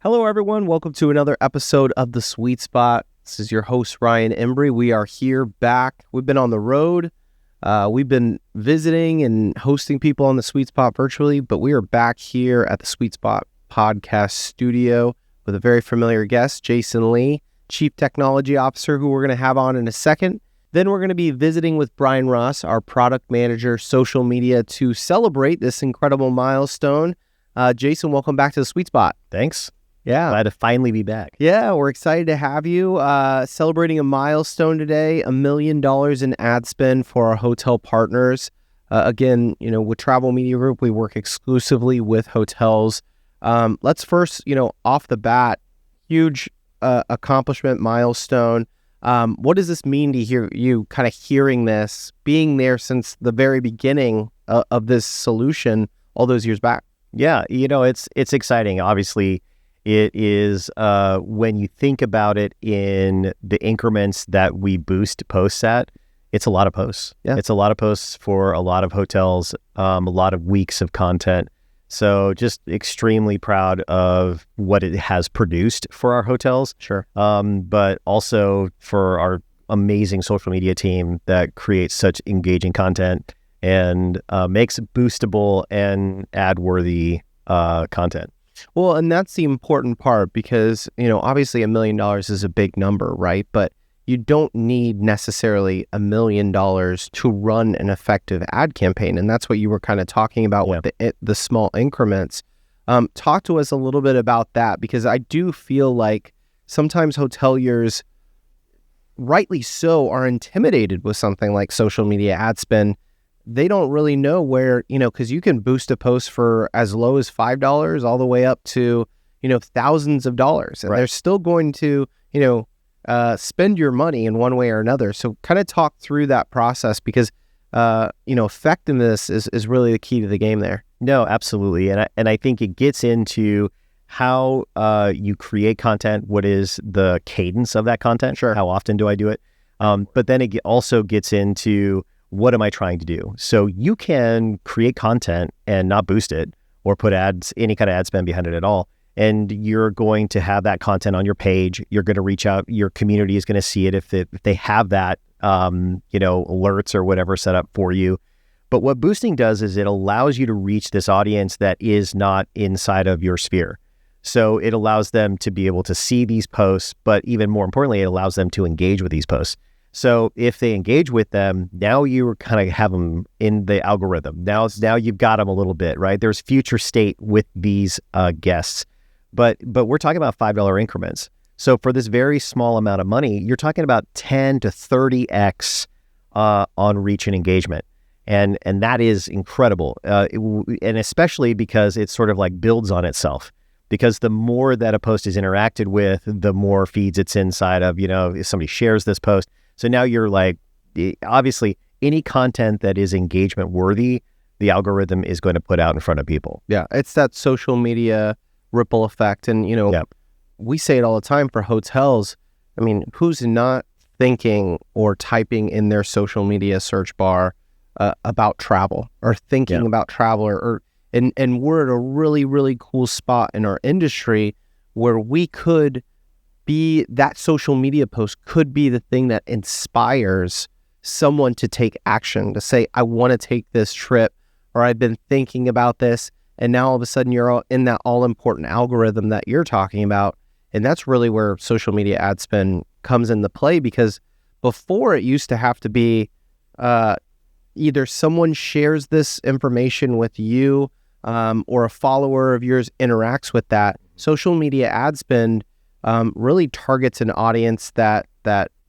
Hello, everyone. Welcome to another episode of The Sweet Spot. This is your host, Ryan Embry. We are here back. We've been on the road. We've been visiting and hosting people on The Sweet Spot virtually, but we are back here at the Sweet Spot podcast studio with a very familiar guest, Jason Lee, Chief Technology Officer, who we're going to have on in a second. Then we're going to be visiting with Brian Ross, our product manager, social media, to celebrate this incredible milestone. Jason, welcome back to the Sweet Spot. Thanks. Yeah. Glad to finally be back. Yeah, we're excited to have you. Celebrating a milestone today, $1 million in ad spend for our hotel partners. Again, with Travel Media Group, we work exclusively with hotels. Let's first, off the bat, huge accomplishment, milestone. What does this mean to hear you kind of hearing this, being there since the very beginning of this solution all those years back? Yeah, it's exciting. Obviously, it is when you think about it in the increments that we boost posts at, it's a lot of posts. Yeah. It's a lot of posts for a lot of hotels, a lot of weeks of content. So just extremely proud of what it has produced for our hotels. Sure. But also for our amazing social media team that creates such engaging content and makes boostable and ad-worthy content. Well, and that's the important part because, obviously $1 million is a big number, right? But you don't need necessarily $1 million to run an effective ad campaign. And that's what you were kind of talking about with the small increments. Talk to us a little bit about that, because I do feel like sometimes hoteliers, rightly so, are intimidated with something like social media ad spend. They don't really know where, because you can boost a post for as low as $5 all the way up to, thousands of dollars. And Right. They're still going to, spend your money in one way or another. So kind of talk through that process because, effectiveness is really the key to the game there. No, absolutely. And I think it gets into how you create content. What is the cadence of that content? Sure. How often do I do it? But then it also gets into what am I trying to do? So you can create content and not boost it or put any kind of ad spend behind it at all. And you're going to have that content on your page. You're going to reach out. Your community is going to see it if they have that, alerts or whatever set up for you. But what boosting does is it allows you to reach this audience that is not inside of your sphere. So it allows them to be able to see these posts, but even more importantly, it allows them to engage with these posts. So if they engage with them, now you kind of have them in the algorithm. Now you've got them a little bit, right? There's future state with these guests, but we're talking about $5 increments. So for this very small amount of money, you're talking about 10 to 30x on reach and engagement. And that is incredible. And especially because it sort of like builds on itself. Because the more that a post is interacted with, the more feeds it's inside of, if somebody shares this post. So now you're like, obviously, any content that is engagement worthy, the algorithm is going to put out in front of people. Yeah, it's that social media ripple effect. And, we say it all the time for hotels. I mean, who's not thinking or typing in their social media search bar about travel or thinking about travel and we're at a really, really cool spot in our industry where we could be, that social media post could be the thing that inspires someone to take action, to say, I want to take this trip, or I've been thinking about this. And now all of a sudden you're all in that all important algorithm that you're talking about. And that's really where social media ad spend comes into play, because before it used to have to be either someone shares this information with you or a follower of yours interacts with that. Social media ad spend really targets an audience that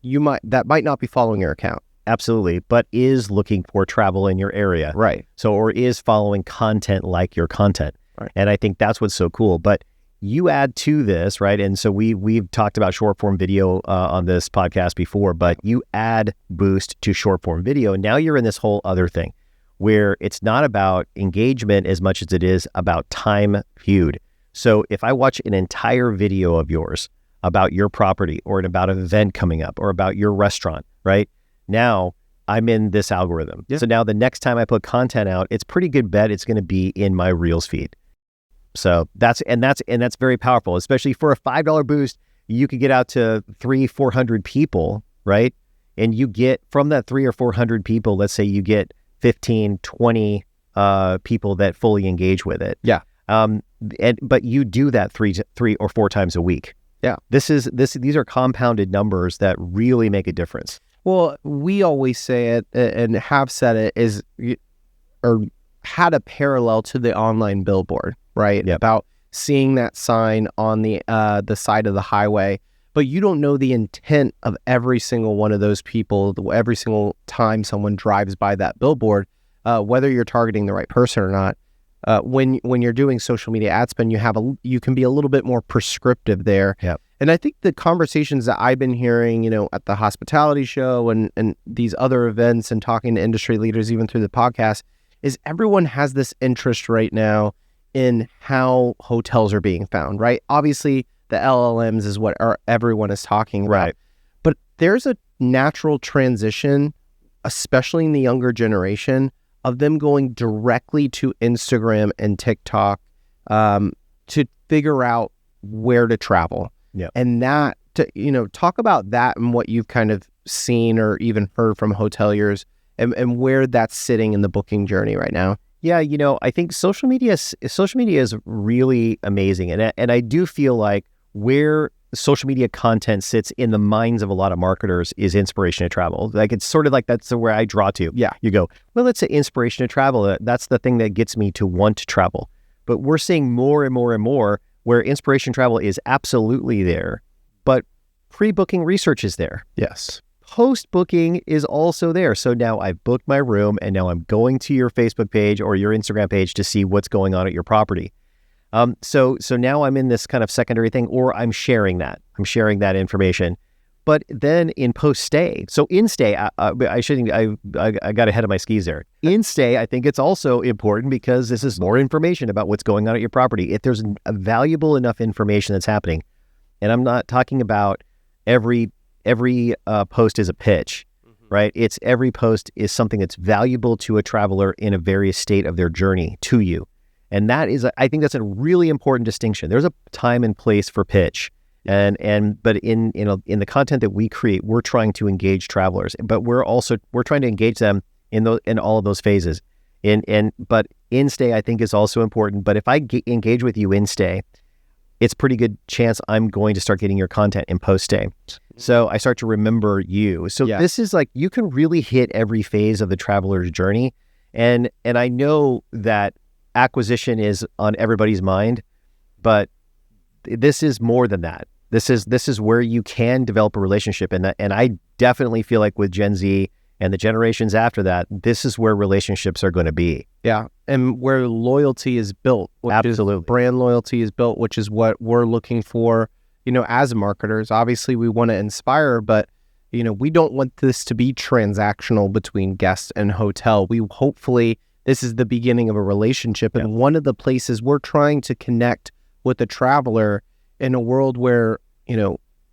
might not be following your account. Absolutely, but is looking for travel in your area. Right. So, or is following content like your content. Right. And I think that's what's so cool. But you add to this, right? And so we've talked about short form video on this podcast before, but you add boost to short form video. And now you're in this whole other thing where it's not about engagement as much as it is about time viewed. So if I watch an entire video of yours about your property or about an event coming up or about your restaurant, right? Now I'm in this algorithm. Yeah. So now the next time I put content out, it's pretty good bet it's going to be in my Reels feed. So that's very powerful, especially for a $5 boost. You could get out to 300-400 people, right? And you get from that 300 or 400 people, let's say you get 15, 20 people that fully engage with it. Yeah. But you do that three or four times a week. Yeah. These are compounded numbers that really make a difference. Well, we always say it and have said it or had a parallel to the online billboard, right? Yep. About seeing that sign on the side of the highway, but you don't know the intent of every single one of those people, every single time someone drives by that billboard, whether you're targeting the right person or not. When you're doing social media ad spend, you can be a little bit more prescriptive there. Yep. And I think the conversations that I've been hearing, at the hospitality show and these other events and talking to industry leaders, even through the podcast, is everyone has this interest right now in how hotels are being found, right? Obviously, the LLMs is what everyone is talking about. Right. But there's a natural transition, especially in the younger generation, of them going directly to Instagram and TikTok to figure out where to travel. Yeah. And that, talk about that and what you've kind of seen or even heard from hoteliers and where that's sitting in the booking journey right now. Yeah, I think social media is really amazing. And I do feel like where social media content sits in the minds of a lot of marketers is inspiration to travel. Like, it's sort of like that's where I draw to. Yeah. You go, well, it's an inspiration to travel. That's the thing that gets me to want to travel. But we're seeing more and more and more where inspiration travel is absolutely there, but pre-booking research is there. Yes. Post-booking is also there. So now I've booked my room and now I'm going to your Facebook page or your Instagram page to see what's going on at your property. So now I'm in this kind of secondary thing, or I'm sharing that information. But then in post-stay, so in-stay, I got ahead of my skis there. In-stay, I think it's also important because this is more information about what's going on at your property. If there's a valuable enough information that's happening, and I'm not talking about every post is a pitch, right? It's every post is something that's valuable to a traveler in a various state of their journey to you. And that is, I think that's a really important distinction. There's a time and place for pitch. But in the content that we create, we're trying to engage travelers, but we're trying to engage them in all of those phases. But in stay, I think, is also important. But if I engage with you in stay, it's pretty good chance I'm going to start getting your content in post stay. So I start to remember you. So This is like, you can really hit every phase of the traveler's journey. And I know that acquisition is on everybody's mind, but this is more than that. This is where you can develop a relationship, and I definitely feel like with Gen Z and the generations after that, this is where relationships are going to be. Yeah, and where loyalty is built. Absolutely, brand loyalty is built, which is what we're looking for. As marketers, obviously we want to inspire, but we don't want this to be transactional between guests and hotel. Hopefully this is the beginning of a relationship, and one of the places we're trying to connect with the traveler in a world where,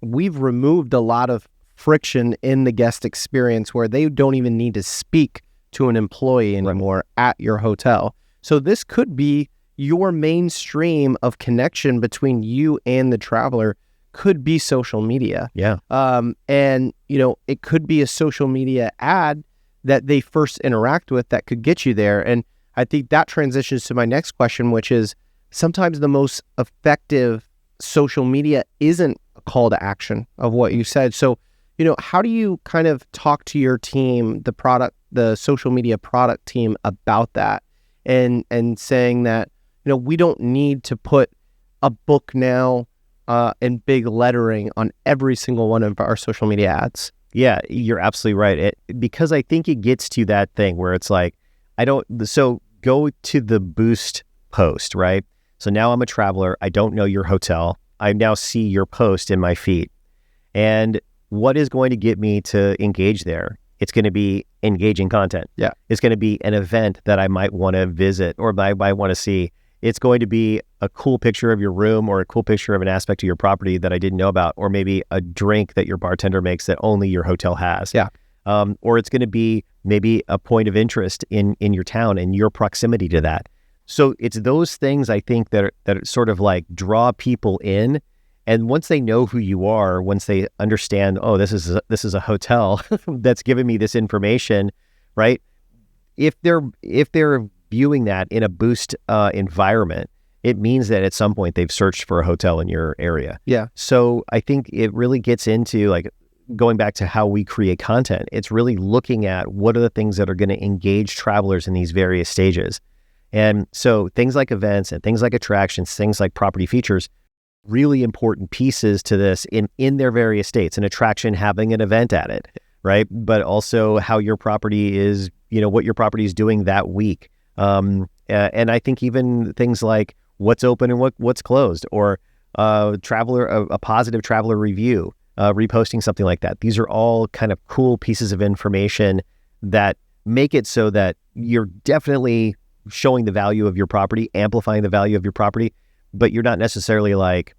we've removed a lot of friction in the guest experience where they don't even need to speak to an employee anymore at your hotel. So this could be your mainstream of connection between you and the traveler could be social media. Yeah. And, it could be a social media ad that they first interact with that could get you there. And I think that transitions to my next question, which is sometimes the most effective social media isn't a call to action of what you said. So, how do you kind of talk to your team, the social media product team about that and saying that, we don't need to put a book now in big lettering on every single one of our social media ads? Yeah, you're absolutely right. Because I think it gets to that thing where it's like, so go to the boost post, right? So now I'm a traveler. I don't know your hotel. I now see your post in my feed. And what is going to get me to engage there? It's going to be engaging content. Yeah. It's going to be an event that I might want to visit or I might want to see. It's going to be a cool picture of your room or a cool picture of an aspect of your property that I didn't know about, or maybe a drink that your bartender makes that only your hotel has. Yeah. Or it's going to be maybe a point of interest in your town and your proximity to that. So it's those things, I think, that sort of like draw people in. And once they know who you are, once they understand, oh, this is a hotel that's giving me this information, right? If they're viewing that in a Boost environment, it means that at some point they've searched for a hotel in your area. Yeah. So I think it really gets into like going back to how we create content. It's really looking at what are the things that are going to engage travelers in these various stages. And so things like events and things like attractions, things like property features, really important pieces to this in their various states. An attraction having an event at it, right? But also how your property is, what your property is doing that week. And I think even things like what's open and what's closed, or a positive traveler review, reposting something like that. These are all kind of cool pieces of information that make it so that you're definitely showing the value of your property, amplifying the value of your property, but you're not necessarily like,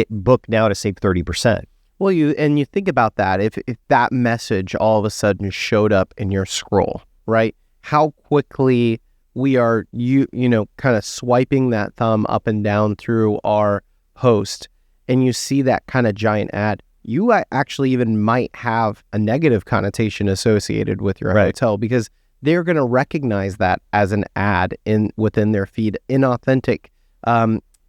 book now to save 30%. Well, you think about that. If that message all of a sudden showed up in your scroll, right? How quickly we are, kind of swiping that thumb up and down through our post, and you see that kind of giant ad, you actually even might have a negative connotation associated with your hotel, because they're going to recognize that as an ad within their feed, inauthentic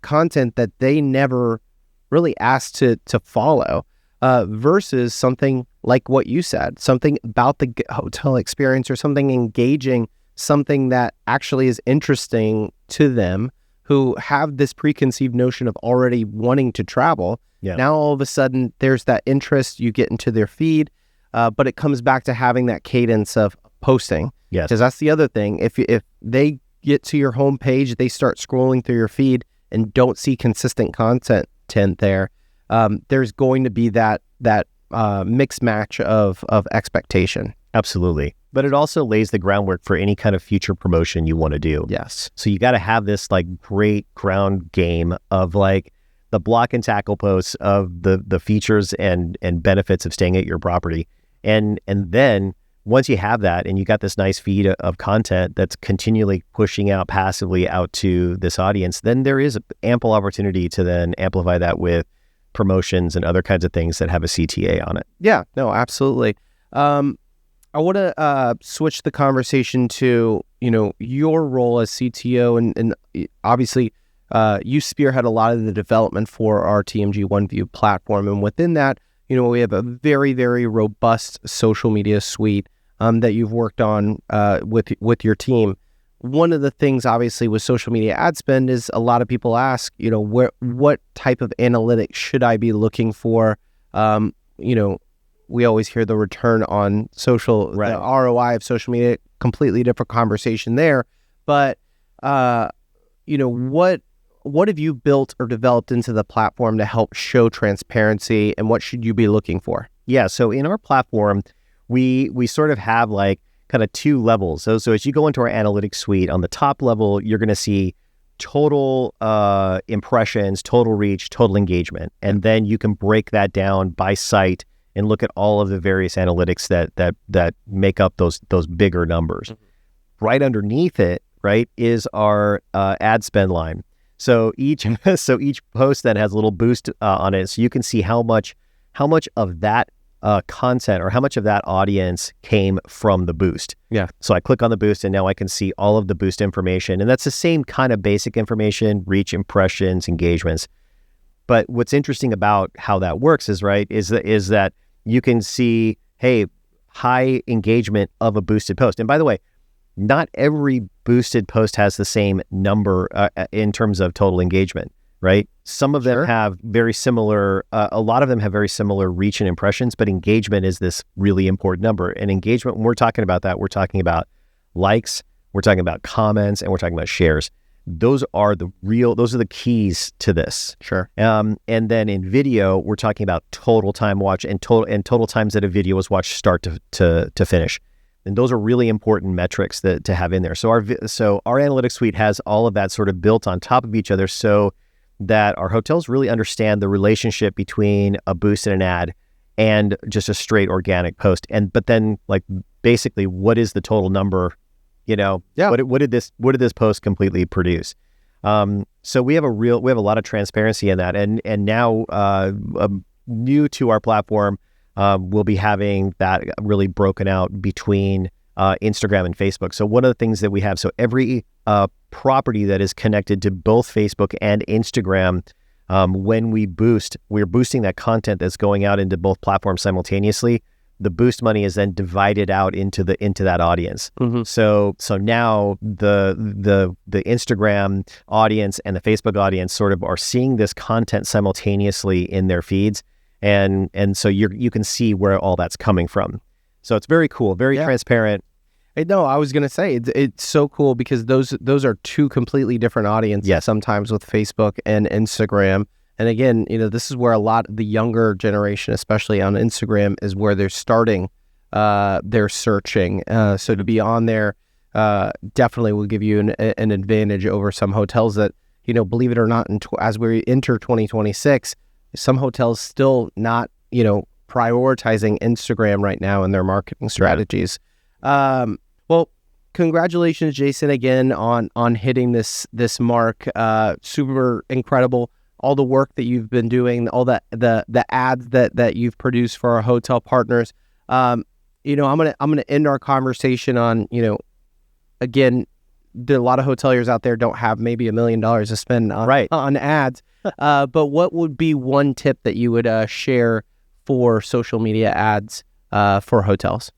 content that they never really asked to follow, versus something like what you said, something about the hotel experience or something engaging, something that actually is interesting to them who have this preconceived notion of already wanting to travel. Yeah. Now all of a sudden there's that interest, you get into their feed, but it comes back to having that cadence of posting. Yes. Because that's the other thing. If they get to your homepage, they start scrolling through your feed and don't see consistent content there, there's going to be that mixed match of expectation. Absolutely. But it also lays the groundwork for any kind of future promotion you want to do. Yes. So you got to have this like great ground game of like the block and tackle posts of the features and benefits of staying at your property. And then once you have that and you got this nice feed of content that's continually pushing out passively out to this audience, then there is ample opportunity to then amplify that with promotions and other kinds of things that have a CTA on it. Yeah, no, absolutely. I want to switch the conversation to, your role as CTO, and obviously you spearhead a lot of the development for our TMG OneView platform. And within that, we have a very, very robust social media suite that you've worked on with your team. One of the things, obviously, with social media ad spend is a lot of people ask, what type of analytics should I be looking for? We always hear the return on social, right. The ROI of social media, completely different conversation there. But, what have you built or developed into the platform to help show transparency, and what should you be looking for? Yeah, so in our platform, we sort of have like kind of two levels. So as you go into our analytics suite, on the top level, you're going to see total impressions, total reach, total engagement. And then you can break that down by site and look at all of the various analytics that make up those bigger numbers. Mm-hmm. Right underneath it, right, is our ad spend line. So each post then has a little boost on it, so you can see how much of that content or how much of that audience came from the boost. Yeah. So I click on the boost and now I can see all of the boost information, and that's the same kind of basic information: reach, impressions, engagements. But what's interesting about how that works is that you can see, hey, high engagement of a boosted post. And by the way, not every boosted post has the same number in terms of total engagement, right? Some of them have very similar, a lot of them have very similar reach and impressions, but engagement is this really important number. And engagement, when we're talking about that, we're talking about likes, we're talking about comments, and we're talking about shares. Those are the keys to this. Sure. And then in video, we're talking about total time watch and total times that a video was watched start to finish. And those are really important metrics to have in there. So our analytics suite has all of that sort of built on top of each other, so that our hotels really understand the relationship between a boost and an ad and just a straight organic post. But then, like, basically, what is the total number What did this post completely produce? So we have a lot of transparency in that, and now new to our platform, we'll be having that really broken out between Instagram and Facebook. So one of the things that we have, so every property that is connected to both Facebook and Instagram, when we're boosting that content that's going out into both platforms simultaneously. The boost money is then divided out into that audience. Mm-hmm. So now the Instagram audience and the Facebook audience sort of are seeing this content simultaneously in their feeds, and so you can see where all that's coming from. So it's very cool, very transparent. No, I was gonna say it's so cool because those are two completely different audiences. Sometimes with Facebook and Instagram. And again, this is where a lot of the younger generation, especially on Instagram, is where they're starting their searching. So to be on there definitely will give you an advantage over some hotels that, believe it or not, as we enter 2026, some hotels still not, prioritizing Instagram right now in their marketing strategies. Well, congratulations, Jason, again on hitting this mark. Super incredible. All the work that you've been doing, all the ads that you've produced for our hotel partners. I'm gonna end our conversation on, again, there are a lot of hoteliers out there don't have maybe $1 million to spend on ads. But what would be one tip that you would share for social media ads for hotels?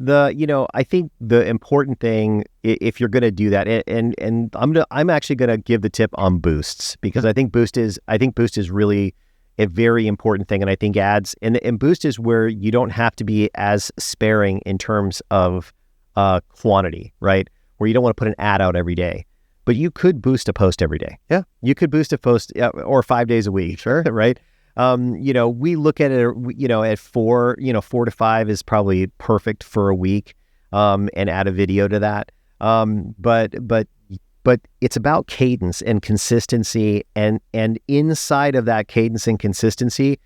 I think the important thing, if you're going to do that, and I'm actually going to give the tip on boosts, because I think boost is really a very important thing. And I think ads and boost is where you don't have to be as sparing in terms of quantity, right? Where you don't want to put an ad out every day, but you could boost a post every day. Yeah. You could boost a post or 5 days a week. Sure. Right. We look at it, at 4 to 5 is probably perfect for a week, and add a video to that. But it's about cadence and consistency, and inside of that cadence and consistency,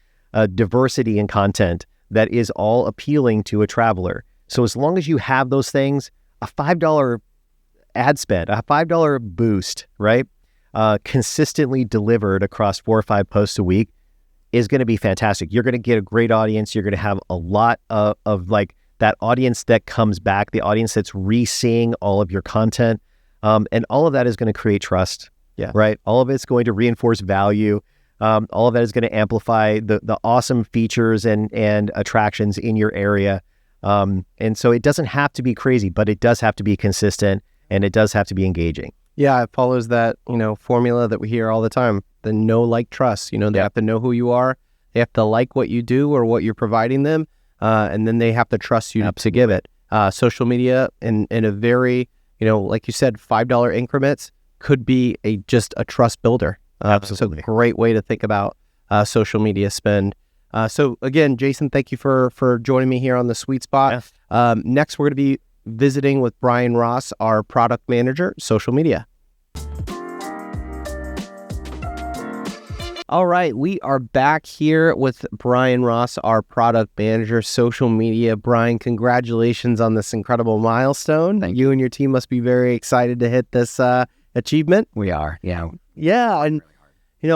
diversity in content that is all appealing to a traveler. So as long as you have those things, a $5 ad spend, a $5 boost, right? Consistently delivered across 4 or 5 posts a week is going to be fantastic. You're going to get a great audience. You're going to have a lot of like that audience that comes back, the audience that's re-seeing all of your content. And all of that is going to create trust. Yeah. Right. All of it's going to reinforce value. All of that is going to amplify the awesome features and attractions in your area. And so it doesn't have to be crazy, but it does have to be consistent, and it does have to be engaging. Yeah, it follows that, formula that we hear all the time. The know, like, trust. They have to know who you are. They have to like what you do or what you're providing them. And then they have to trust you to give it. Social media in a very, like you said, $5 increments could be just a trust builder. Absolutely. So great way to think about social media spend. So again, Jason, thank you for joining me here on the Sweet Spot. Yeah. Next, we're going to be visiting with Brian Ross, our product manager, social media. All right, we are back here with Brian Ross, our product manager, social media. Brian, congratulations on this incredible milestone. Thank you and your team must be very excited to hit this achievement. We are, yeah. Yeah, and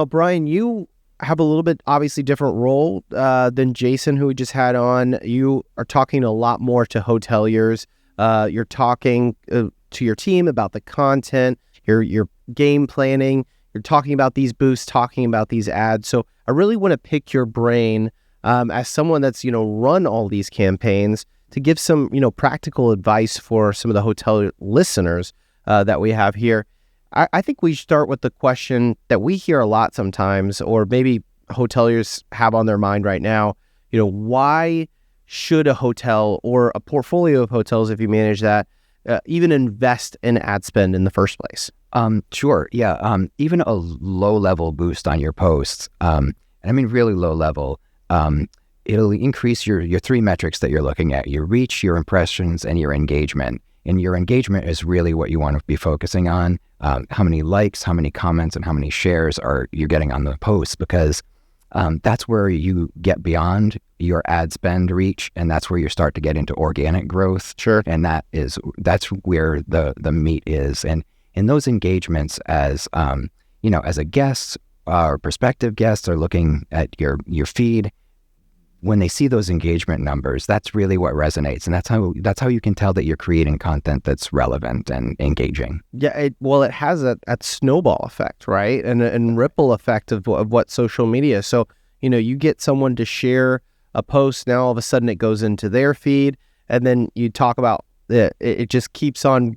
Brian, you have a little bit obviously different role than Jason, who we just had on. You are talking a lot more to hoteliers. You're talking to your team about the content, your game planning. You're talking about these boosts, talking about these ads. So I really want to pick your brain as someone that's, run all these campaigns to give some, practical advice for some of the hotel listeners that we have here. I think we start with the question that we hear a lot sometimes, or maybe hoteliers have on their mind right now. Why should a hotel or a portfolio of hotels, if you manage that, even invest in ad spend in the first place? Sure. Yeah. Even a low level boost on your posts, and I mean really low level, it'll increase your 3 metrics that you're looking at: your reach, your impressions, and your engagement. And your engagement is really what you want to be focusing on. How many likes, how many comments, and how many shares are you getting on the posts? Because that's where you get beyond your ad spend reach, and that's where you start to get into organic growth. Sure. And that's where the meat is. And in those engagements, as as a guest or prospective guests are looking at your feed, when they see those engagement numbers, that's really what resonates, and that's how you can tell that you're creating content that's relevant and engaging. Yeah, it has that snowball effect, right, and ripple effect of what social media is. So you get someone to share a post, now all of a sudden it goes into their feed, and then you talk about it just keeps on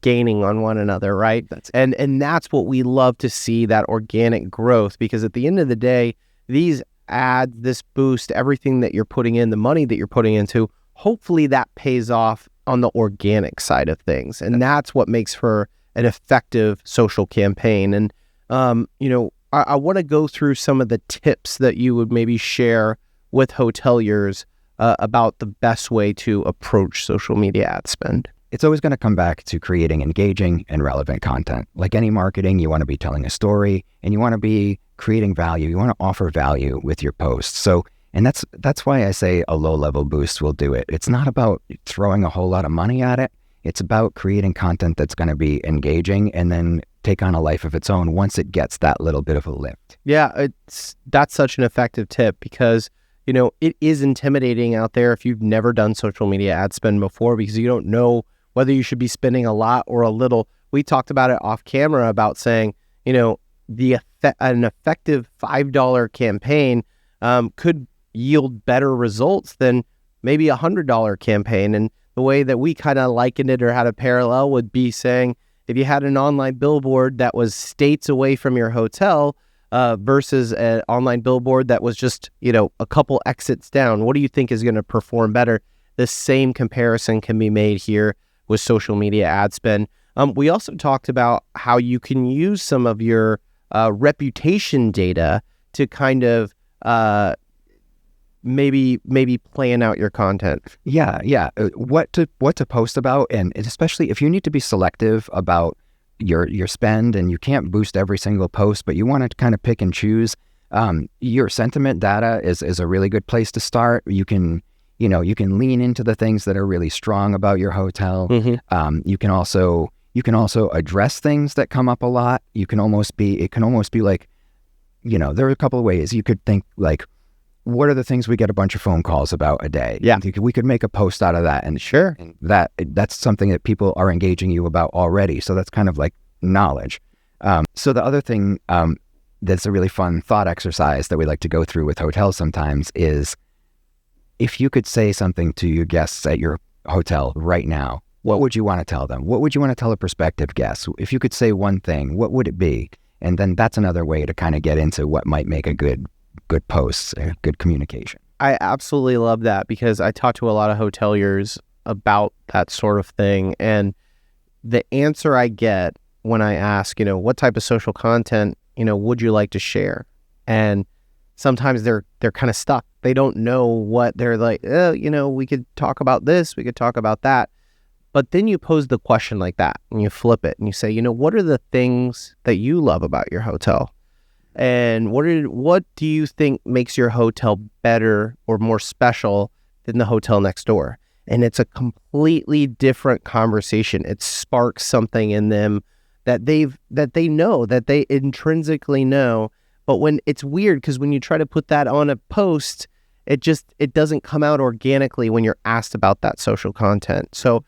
gaining on one another, right? And that's what we love to see, that organic growth, because at the end of the day, these ads, this boost, everything that you're putting in, the money that you're putting into, hopefully that pays off on the organic side of things. And that's what makes for an effective social campaign. And, I want to go through some of the tips that you would maybe share with hoteliers about the best way to approach social media ad spend. It's always going to come back to creating engaging and relevant content. Like any marketing, you want to be telling a story and you want to be creating value. You want to offer value with your posts. So, and that's why I say a low-level boost will do it. It's not about throwing a whole lot of money at it. It's about creating content that's going to be engaging and then take on a life of its own once it gets that little bit of a lift. Yeah, that's such an effective tip, because it is intimidating out there if you've never done social media ad spend before, because you don't know whether you should be spending a lot or a little. We talked about it off camera about saying, an effective $5 campaign could yield better results than maybe a $100 campaign. And the way that we kind of likened it or had a parallel would be saying, if you had an online billboard that was states away from your hotel versus an online billboard that was just, a couple exits down, what do you think is going to perform better? The same comparison can be made here with social media ad spend. We also talked about how you can use some of your reputation data to kind of maybe plan out your content. Yeah. What to post about, and especially if you need to be selective about your spend and you can't boost every single post, but you want to kind of pick and choose. Your sentiment data is a really good place to start. You can lean into the things that are really strong about your hotel. Mm-hmm. You can also address things that come up a lot. It can almost be like, there are a couple of ways you could think, like, what are the things we get a bunch of phone calls about a day? Yeah. We could make a post out of that. And sure, that's something that people are engaging you about already. So that's kind of like knowledge. So the other thing that's a really fun thought exercise that we like to go through with hotels sometimes is, if you could say something to your guests at your hotel right now, what would you want to tell them? What would you want to tell a prospective guest? If you could say one thing, what would it be? And then that's another way to kind of get into what might make a good post, good communication. I absolutely love that, because I talk to a lot of hoteliers about that sort of thing. And the answer I get when I ask, what type of social content, would you like to share? And sometimes they're kind of stuck. They don't know what they're like. We could talk about this, we could talk about that. But then you pose the question like that and you flip it and you say, what are the things that you love about your hotel? And what do you think makes your hotel better or more special than the hotel next door? And it's a completely different conversation. It sparks something in them that they know, that they intrinsically know. But when it's weird, because when you try to put that on a post, it doesn't come out organically when you're asked about that social content. So,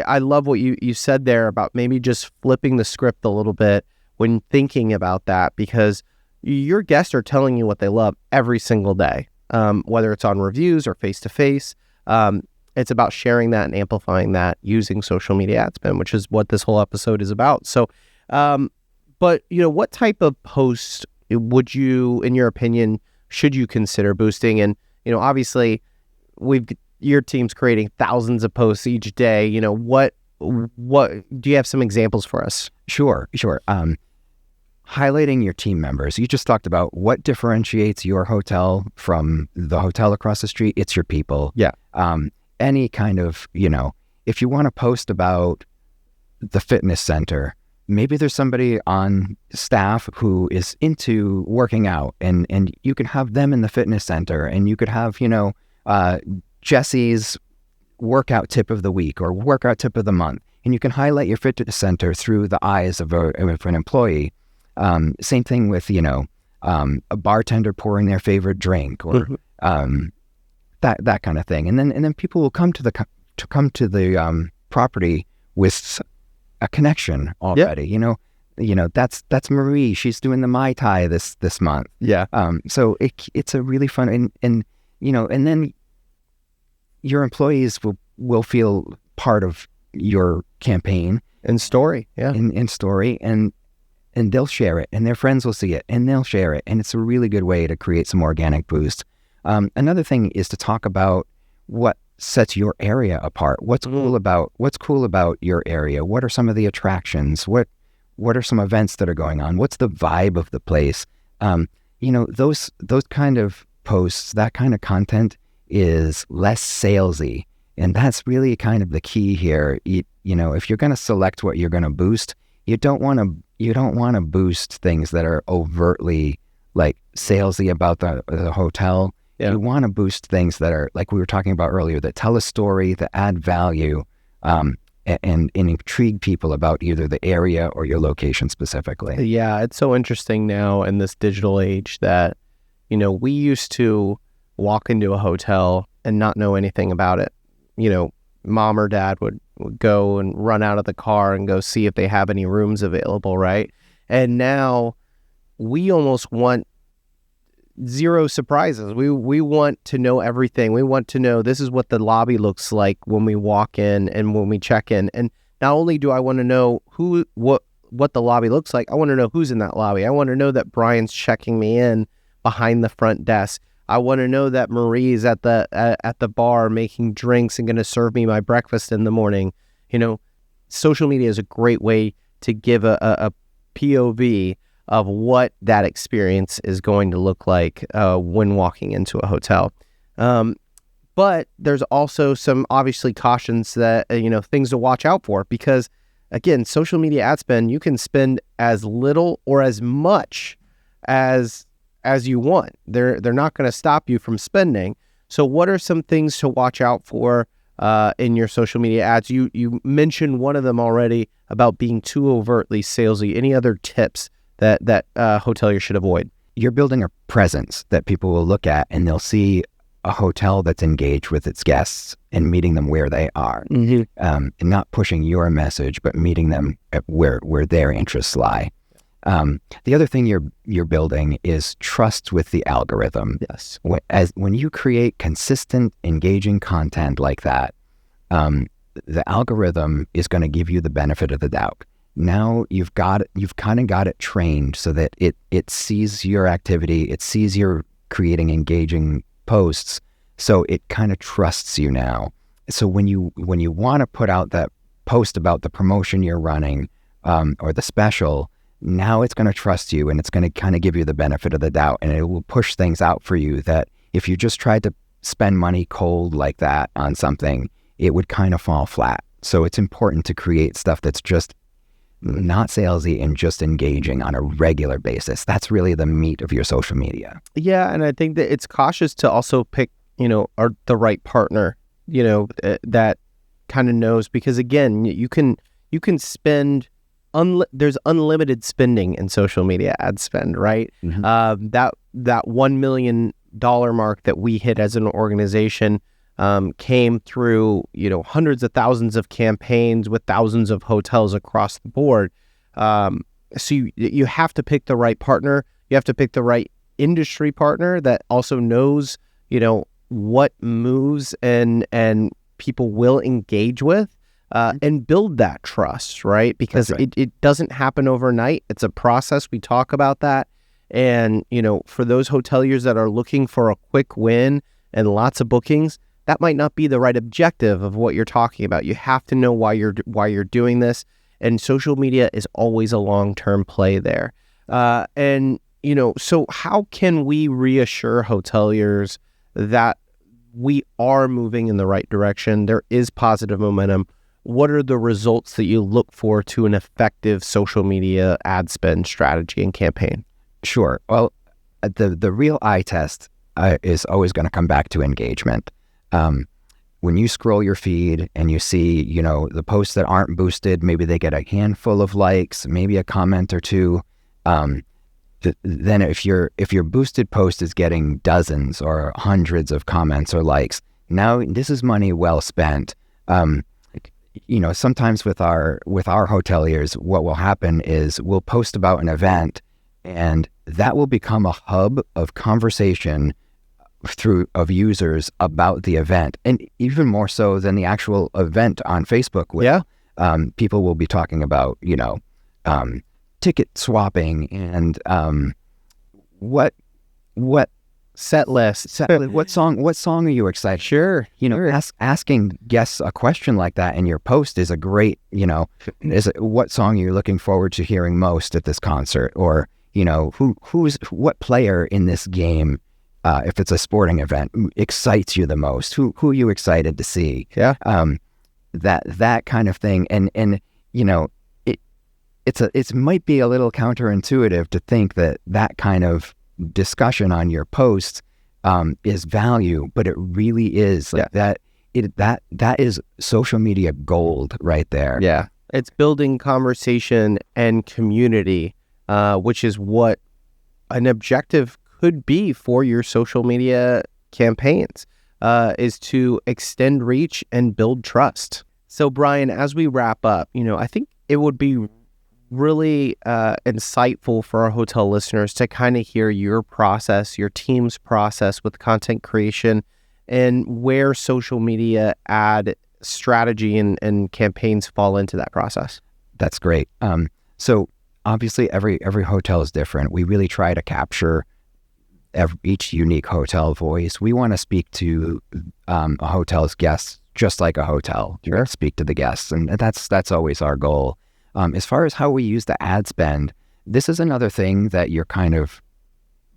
I love what you said there about maybe just flipping the script a little bit when thinking about that, because your guests are telling you what they love every single day, whether it's on reviews or face-to-face. It's about sharing that and amplifying that using social media ad spend, which is what this whole episode is about. So, but, what type of post would you, in your opinion, should you consider boosting? And, obviously, your team's creating thousands of posts each day. What do you have some examples for us? Sure. Highlighting your team members. You just talked about what differentiates your hotel from the hotel across the street. It's your people. Yeah. Any kind of, if you want to post about the fitness center, maybe there's somebody on staff who is into working out, and you could have them in the fitness center, and you could have, Jesse's workout tip of the week or workout tip of the month, and you can highlight your fitness center through the eyes of an employee. Same thing with, a bartender pouring their favorite drink, or that kind of thing. And then people will come to the property with a connection already. That's Marie. She's doing the Mai Tai this month. Yeah. So it's a really fun, and then your employees will feel part of your campaign and story. Yeah. In story, and they'll share it, and their friends will see it, and they'll share it, and it's a really good way to create some organic boost. Another thing is to talk about what sets your area apart. What's cool about your area? What are some of the attractions? What are some events that are going on? What's the vibe of the place? Those kind of posts, that kind of content is less salesy, and that's really kind of the key here. If you're going to select what you're going to boost, you don't want to boost things that are overtly like salesy about the hotel. Yeah. You want to boost things that are, like we were talking about earlier, that tell a story, that add value, and intrigue people about either the area or your location specifically. Yeah, it's so interesting now in this digital age that, we used to walk into a hotel and not know anything about it. Mom or dad would go and run out of the car and go see if they have any rooms available, right? And now we almost want zero surprises. We want to know everything. We want to know this is what the lobby looks like when we walk in and when we check in. And not only do I want to know what the lobby looks like, I want to know who's in that lobby. I want to know that Brian's checking me in behind the front desk. I want to know that Marie's at the bar making drinks and going to serve me my breakfast in the morning. Social media is a great way to give a POV of what that experience is going to look like when walking into a hotel. But there's also some obviously cautions that, things to watch out for, because again, social media ad spend, you can spend as little or as much as you want. They're not going to stop you from spending. So what are some things to watch out for in your social media ads? You mentioned one of them already about being too overtly salesy. Any other tips that hoteliers should avoid? You're building a presence that people will look at, and they'll see a hotel that's engaged with its guests and meeting them where they are, and not pushing your message, but meeting them at where their interests lie. The other thing you're building is trust with the algorithm. Yes. When you create consistent, engaging content like that, the algorithm is going to give you the benefit of the doubt. Now you've kind of got it trained so that it sees your activity, it sees you're creating engaging posts, so it kind of trusts you now. So when you want to put out that post about the promotion you're running, or the special, now it's going to trust you, and it's going to kind of give you the benefit of the doubt, and it will push things out for you that if you just tried to spend money cold like that on something, it would kind of fall flat. So it's important to create stuff that's just not salesy and just engaging on a regular basis. That's really the meat of your social media. Yeah, and I think that it's cautious to also pick, the right partner, that kind of knows, because again, you can spend there's unlimited spending in social media ad spend, right? Mm-hmm. That $1 million mark that we hit as an organization came through, hundreds of thousands of campaigns with thousands of hotels across the board. So you have to pick the right partner. You have to pick the right industry partner that also knows, what moves and people will engage with, and build that trust, right? Because right. It doesn't happen overnight. It's a process. We talk about that. And, for those hoteliers that are looking for a quick win and lots of bookings, that might not be the right objective of what you're talking about. You have to know why you're doing this, and social media is always a long-term play there. So how can we reassure hoteliers that we are moving in the right direction? There is positive momentum. what are the results that you look for to an effective social media ad spend strategy and campaign? Sure. Well, the real eye test is always going to come back to engagement. When you scroll your feed and you see, the posts that aren't boosted, maybe they get a handful of likes, maybe a comment or two. Then if your boosted post is getting dozens or hundreds of comments or likes, now this is money well spent. Sometimes with our hoteliers, what will happen is we'll post about an event, and that will become a hub of conversation of users about the event, and even more so than the actual event on Facebook will. Yeah. People will be talking about, ticket swapping and what set list. What song are you excited? Sure. Asking guests a question like that in your post is a great, what song are you looking forward to hearing most at this concert? Or, what player in this game, if it's a sporting event, excites you the most? Who are you excited to see? Yeah. That kind of thing. And it might be a little counterintuitive to think that kind of discussion on your posts is value, but it really is that is social media gold right there. Yeah. It's building conversation and community, which is what an objective could be for your social media campaigns, is to extend reach and build trust. So Brian, as we wrap up, I think it would be really insightful for our hotel listeners to kind of hear your process, your team's process with content creation, and where social media ad strategy and campaigns fall into that process. That's great. So obviously every hotel is different. We really try to capture each unique hotel voice. We want to speak to a hotel's guests just like a hotel. Sure. Speak to the guests, and that's always our goal. As far as how we use the ad spend, this is another thing that you're kind of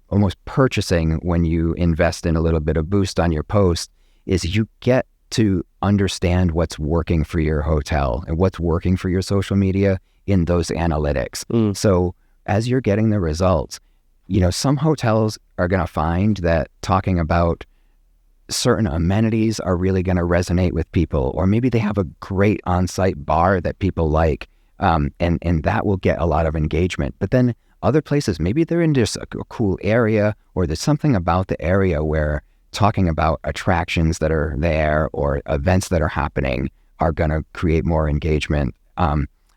almost purchasing when you invest in a little bit of boost on your post, is you get to understand what's working for your hotel and what's working for your social media in those analytics. So as you're getting the results, some hotels are going to find that talking about certain amenities are really going to resonate with people, or maybe they have a great on-site bar that people like. And that will get a lot of engagement. But then other places, maybe they're in just a cool area, or there's something about the area where talking about attractions that are there or events that are happening are going to create more engagement.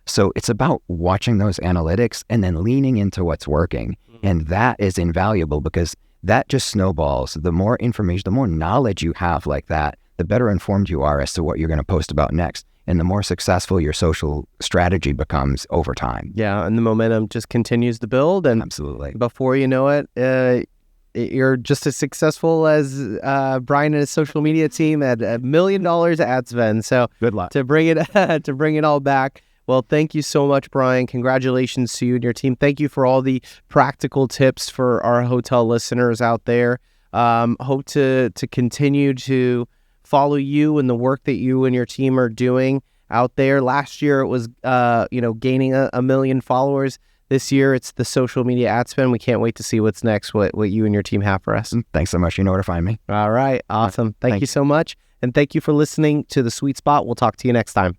So it's about watching those analytics and then leaning into what's working. And that is invaluable because that just snowballs. The more information, the more knowledge you have like that, the better informed you are as to what you're going to post about next. And the more successful your social strategy becomes over time. Yeah, and the momentum just continues to build. And absolutely, before you know it, you're just as successful as Brian and his social media team at $1 million ad spend. So good luck to bring it all back. Well, thank you so much, Brian. Congratulations to you and your team. Thank you for all the practical tips for our hotel listeners out there. Hope to continue to follow you and the work that you and your team are doing out there. Last year it was gaining a million followers. This year it's the social media ad spend. We can't wait to see what's next, what you and your team have for us. Thanks so much. You know where to find me. All right. Awesome. Thank you so much. And thank you for listening to The Sweet Spot. We'll talk to you next time.